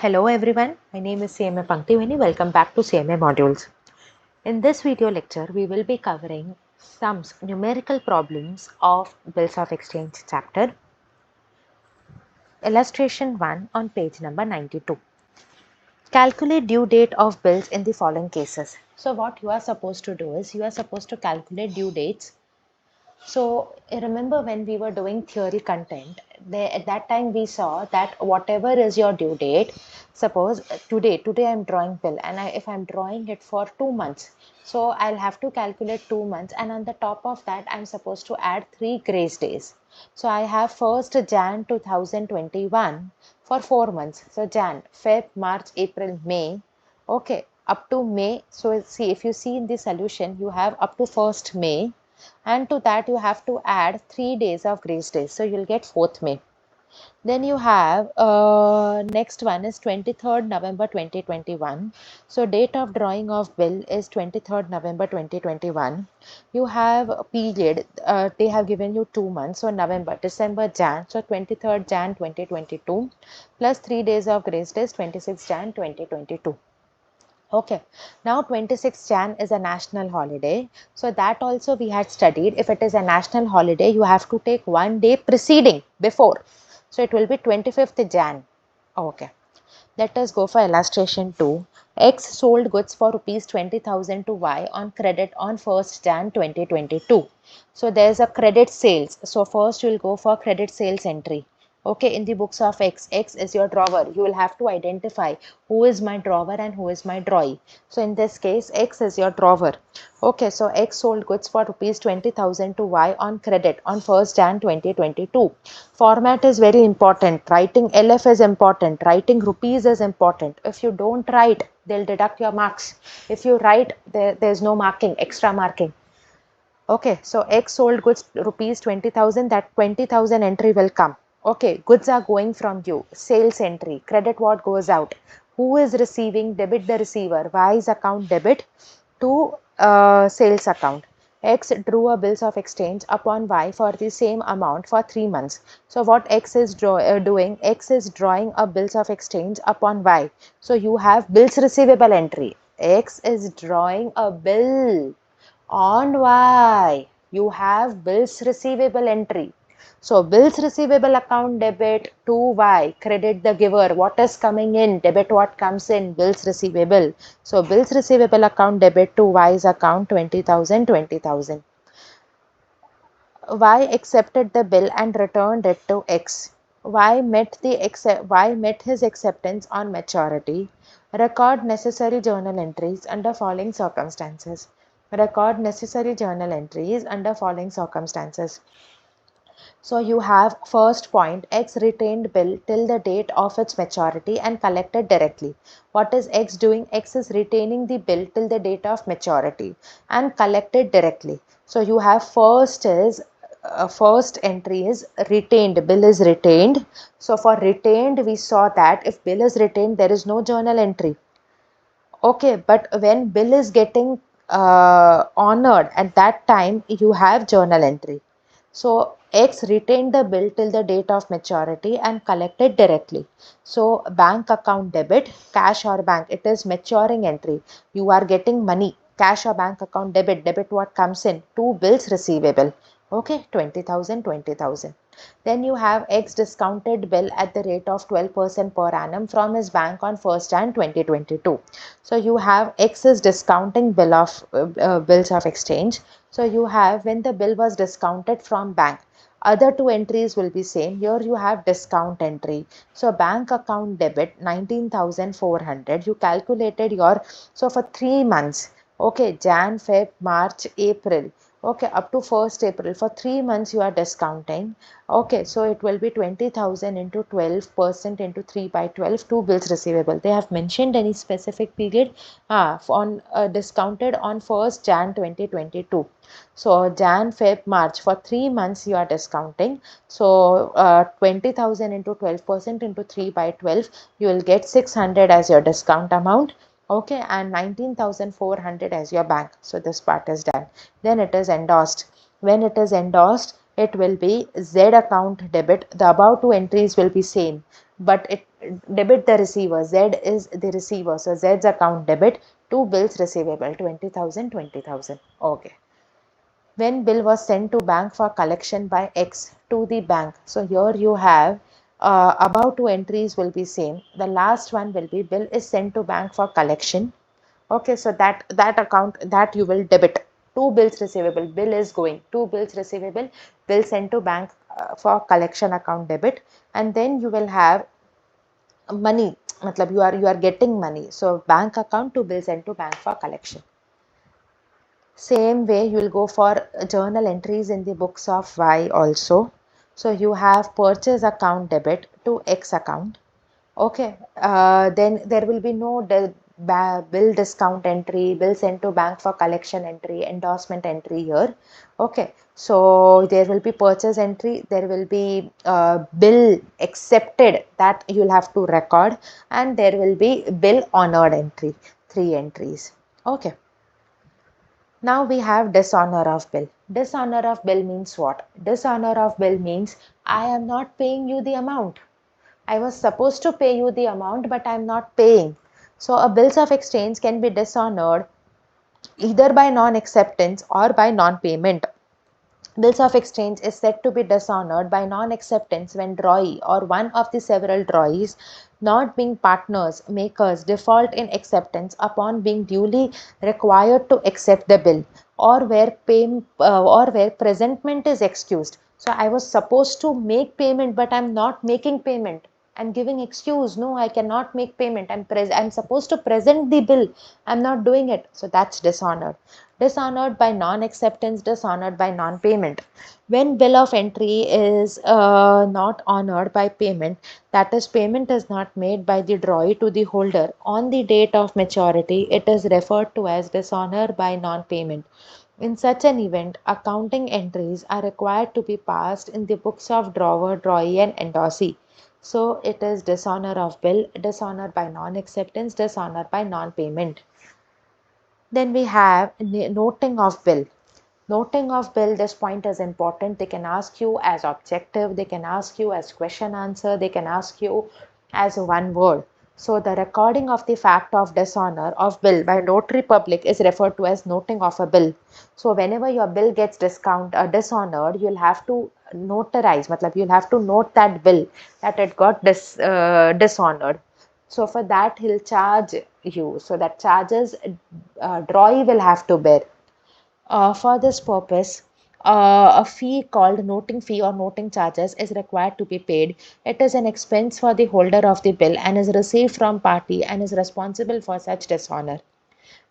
Hello everyone, my name is CMA Panktivani. Welcome back to CMA modules. In this video lecture, we will be covering some numerical problems of Bills of Exchange chapter. Illustration 1 on page number 92. Calculate due date of bills in the following cases. So what you are supposed to do is you are supposed to calculate due dates. So remember when we were doing theory content, at that time we saw that whatever is your due date, suppose today I'm drawing bill and if I'm drawing it for 2 months, so I'll have to calculate 2 months, and on the top of that I'm supposed to add 3 grace days. So I have 1st Jan 2021 for 4 months. So Jan, Feb, March, April, May. Okay, up to May. So see, if you see in the solution, you have up to 1st May, and to that you have to add 3 days of grace days, so you'll get 4th May. Then you have next one is 23rd November 2021. So date of drawing of bill is 23rd November 2021. You have a period, they have given you 2 months, so November, December, Jan, so 23rd Jan 2022 plus 3 days of grace days, 26 Jan 2022. Okay, now 26th Jan is a national holiday. So that also we had studied. If it is a national holiday, you have to take 1 day preceding before. So it will be 25th Jan. Okay, let us go for illustration 2. X sold goods for rupees 20,000 to Y on credit on 1st Jan 2022. So there is a credit sales. So first you will go for credit sales entry. Okay, in the books of X is your drawer. You will have to identify who is my drawer and who is my drawee. So in this case, X is your drawer. Okay, so X sold goods for rupees 20,000 to Y on credit on 1st Jan 2022. Format is very important. Writing LF is important. Writing rupees is important. If you don't write, they'll deduct your marks. If you write, there's no marking, extra marking. Okay, so X sold goods rupees 20,000, that 20,000 entry will come. Okay, goods are going from you. Sales entry, credit what goes out. Who is receiving? Debit the receiver. Y's account debit to sales account. X drew a bills of exchange upon Y for the same amount for 3 months. So what X is doing? X is drawing a bills of exchange upon Y. So you have bills receivable entry. X is drawing a bill on Y. You have bills receivable entry. So bills receivable account debit to Y, credit the giver. What is coming in? Debit what comes in? Bills receivable. So bills receivable account debit to Y's account 20,000, 20,000. Y accepted the bill and returned it to X. Y met his acceptance on maturity. Record necessary journal entries under following circumstances. Record necessary journal entries under following circumstances. So you have first point, X retained bill till the date of its maturity and collected directly. What is X doing? X is retaining the bill till the date of maturity and collected directly. So you have first entry is retained, bill is retained. So for retained, we saw that if bill is retained, there is no journal entry. Okay, but when bill is getting honored, at that time you have journal entry. So X retained the bill till the date of maturity and collected directly. So bank account debit, cash or bank, it is maturing entry. You are getting money, cash or bank account debit, debit what comes in, two bills receivable. Okay, 20,000, 20,000. Then you have X discounted bill at the rate of 12% per annum from his bank on 1st Jan 2022. So you have X is discounting bill of bills of exchange. So you have when the bill was discounted from bank. Other two entries will be same. Here you have discount entry. So bank account debit 19,400. You calculated your, so for 3 months. Okay, Jan, Feb, March, April. Okay, up to 1st April. For 3 months you are discounting. Okay, so it will be 20,000 into 12% into 3 by 12, two bills receivable. They have mentioned any specific period discounted on 1st Jan 2022. So Jan, Feb, March, for 3 months you are discounting. So 20,000 into 12% into 3 by 12, you will get 600 as your discount amount. Okay, and 19,400 as your bank. So this part is done. Then it is endorsed. When it is endorsed, it will be Z account debit. The above two entries will be same, but debit the receiver. Z is the receiver. So Z's account debit to bills receivable 20,000, 20,000. Okay. When bill was sent to bank for collection by X to the bank. So here you have above two entries will be same. The last one will be bill is sent to bank for collection. Okay, so that account that you will debit. Two bills receivable. Bill is going. Two bills receivable. Bill sent to bank for collection account debit, and then you will have money. Matlab you are getting money. So bank account to bill sent to bank for collection. Same way you will go for journal entries in the books of Y also. So you have purchase account debit to X account. Okay, then there will be no bill discount entry, bill sent to bank for collection entry, endorsement entry here. Okay, so there will be purchase entry, there will be bill accepted that you'll have to record, and there will be bill honored entry, three entries. Okay. Now we have dishonor of bill. Dishonor of bill means what? Dishonor of bill means I am not paying you the amount. I was supposed to pay you the amount, but I am not paying. So a bills of exchange can be dishonored either by non-acceptance or by non-payment. Bills of exchange is said to be dishonored by non-acceptance when drawee or one of the several drawees, not being partners, makers, default in acceptance upon being duly required to accept the bill, or where presentment is excused. So I was supposed to make payment, but I'm not making payment. I'm giving excuse. No, I cannot make payment. I'm supposed to present the bill. I'm not doing it. So that's dishonored. Dishonored by non-acceptance, dishonored by non-payment. When bill of entry is not honored by payment, that is, payment is not made by the drawee to the holder on the date of maturity, it is referred to as dishonor by non-payment. In such an event, accounting entries are required to be passed in the books of drawer, drawee, and endorsee. So it is dishonor of bill, dishonor by non-acceptance, dishonor by non-payment. Then we have noting of bill. Noting of bill, this point is important. They can ask you as objective, they can ask you as question answer, they can ask you as one word. So the recording of the fact of dishonor of bill by notary public is referred to as noting of a bill. So whenever your bill gets dishonored, you'll have to notarize, matlab you'll have to note that bill that it got dishonored. So for that he'll charge you. So that charges drawee will have to bear. For this purpose, a fee called noting fee or noting charges is required to be paid. It is an expense for the holder of the bill and is received from party and is responsible for such dishonor.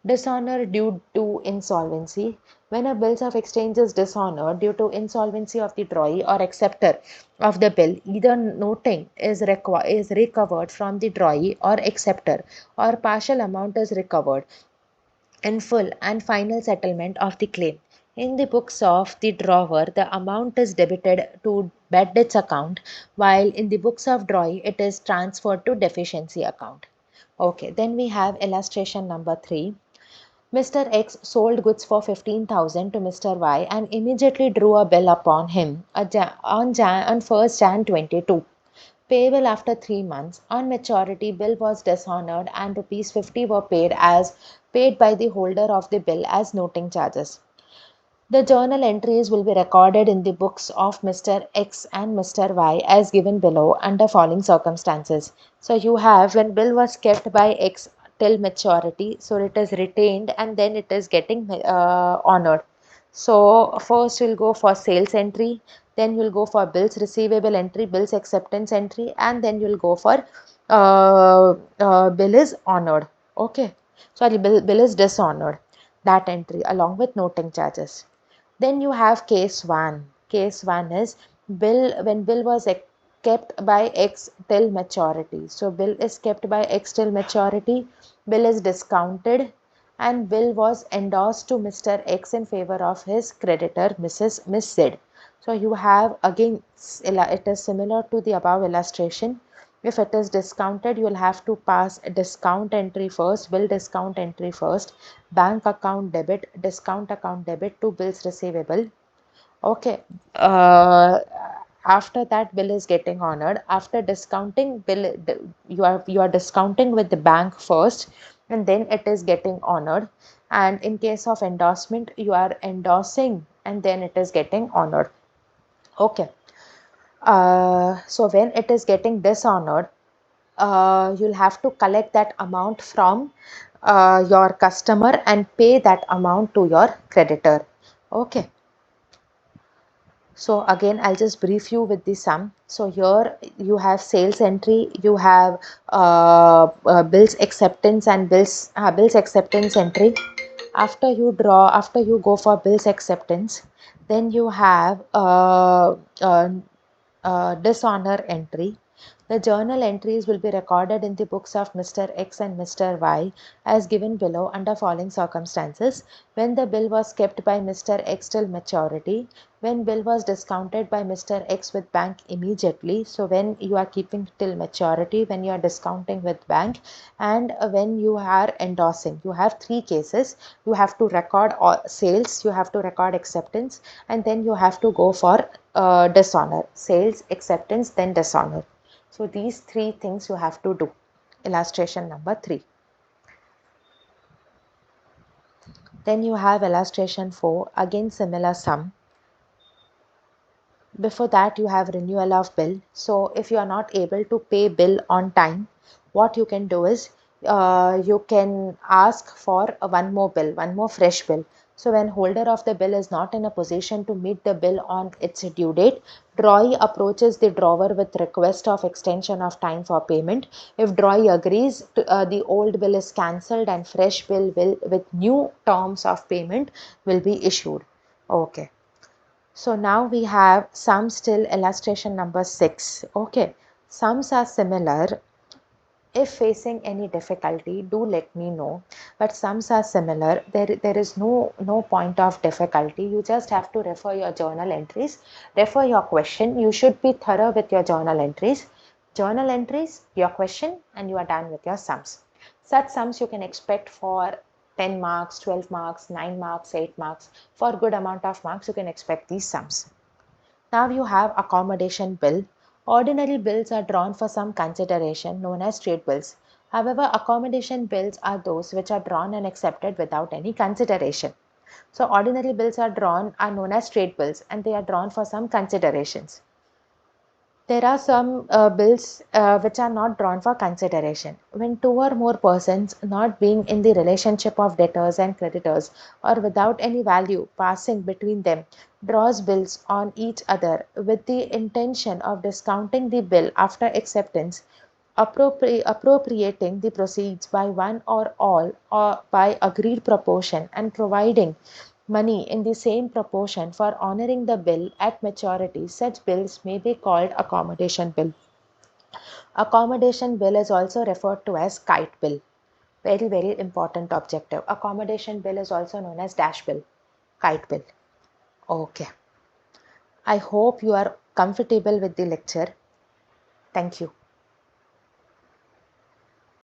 Dishonor due to insolvency. When a bill of exchange is dishonored due to insolvency of the drawee or acceptor of the bill, either noting is recovered from the drawee or acceptor, or partial amount is recovered in full and final settlement of the claim. In the books of the drawer, the amount is debited to bad debts account, while in the books of drawee, it is transferred to deficiency account. Okay, then we have illustration number 3. Mr. X sold goods for 15,000 to Mr. Y and immediately drew a bill upon him on 1st Jan 22. Payable after 3 months. On maturity, bill was dishonored and rupees 50 were paid by the holder of the bill as noting charges. The journal entries will be recorded in the books of Mr. X and Mr. Y as given below under following circumstances. So you have when bill was kept by X till maturity, so it is retained and then it is getting honored. So first we'll go for sales entry, then you'll go for bills receivable entry, bills acceptance entry, and then you'll go for bill is honored. Okay, sorry, bill is dishonored. That entry along with noting charges. Then you have case 1. Case 1 is bill when bill was kept by X till maturity. So bill is kept by X till maturity, bill is discounted, and bill was endorsed to Mr. X in favor of his creditor Miss Z. So you have again, it is similar to the above illustration. If it is discounted, you will have to pass a discount entry first, bill discount entry first, bank account debit, discount account debit to bills receivable. Okay. After that bill is getting honored, after discounting bill, you are discounting with the bank first, and then it is getting honored. And in case of endorsement, you are endorsing and then it is getting honored. Okay. So when it is getting dishonored, you'll have to collect that amount from your customer and pay that amount to your creditor. Okay. So again, I'll just brief you with the sum. So here you have sales entry, you have bills acceptance and bills acceptance entry. After you go for bills acceptance, then you have dishonor entry. The journal entries will be recorded in the books of Mr. X and Mr. Y as given below under following circumstances: when the bill was kept by Mr. X till maturity, when bill was discounted by Mr. X with bank immediately. So when you are keeping till maturity, when you are discounting with bank, and when you are endorsing. You have three cases. You have to record all sales, you have to record acceptance, and then you have to go for dishonor. Sales, acceptance, then dishonor. So these three things you have to do. Illustration number 3. Then you have illustration 4. Again similar sum. Before that you have renewal of bill. So if you are not able to pay bill on time, what you can do is you can ask for one more bill, one more fresh bill. So when holder of the bill is not in a position to meet the bill on its due date, drawee approaches the drawer with request of extension of time for payment. If drawee agrees, the old bill is cancelled and fresh bill will with new terms of payment will be issued. Okay. So now we have sum still, illustration number 6. Okay, sums are similar. If facing any difficulty, do let me know. But sums are similar. There is no point of difficulty. You just have to refer your journal entries, refer your question. You should be thorough with your journal entries. Journal entries, your question, and you are done with your sums. Such sums you can expect for 10 marks, 12 marks, 9 marks, 8 marks. For good amount of marks, you can expect these sums. Now you have accommodation bill. Ordinary bills are drawn for some consideration, known as trade bills. However, accommodation bills are those which are drawn and accepted without any consideration. So ordinary bills are known as trade bills, and they are drawn for some considerations. There are some bills which are not drawn for consideration. When two or more persons, not being in the relationship of debtors and creditors or without any value passing between them, draws bills on each other with the intention of discounting the bill after acceptance, appropriating the proceeds by one or all or by agreed proportion, and providing money in the same proportion for honoring the bill at maturity, such bills may be called accommodation bill. Accommodation bill is also referred to as kite bill. Very, very important objective. Accommodation bill is also known as dash bill, kite bill. Okay. I hope you are comfortable with the lecture. Thank you.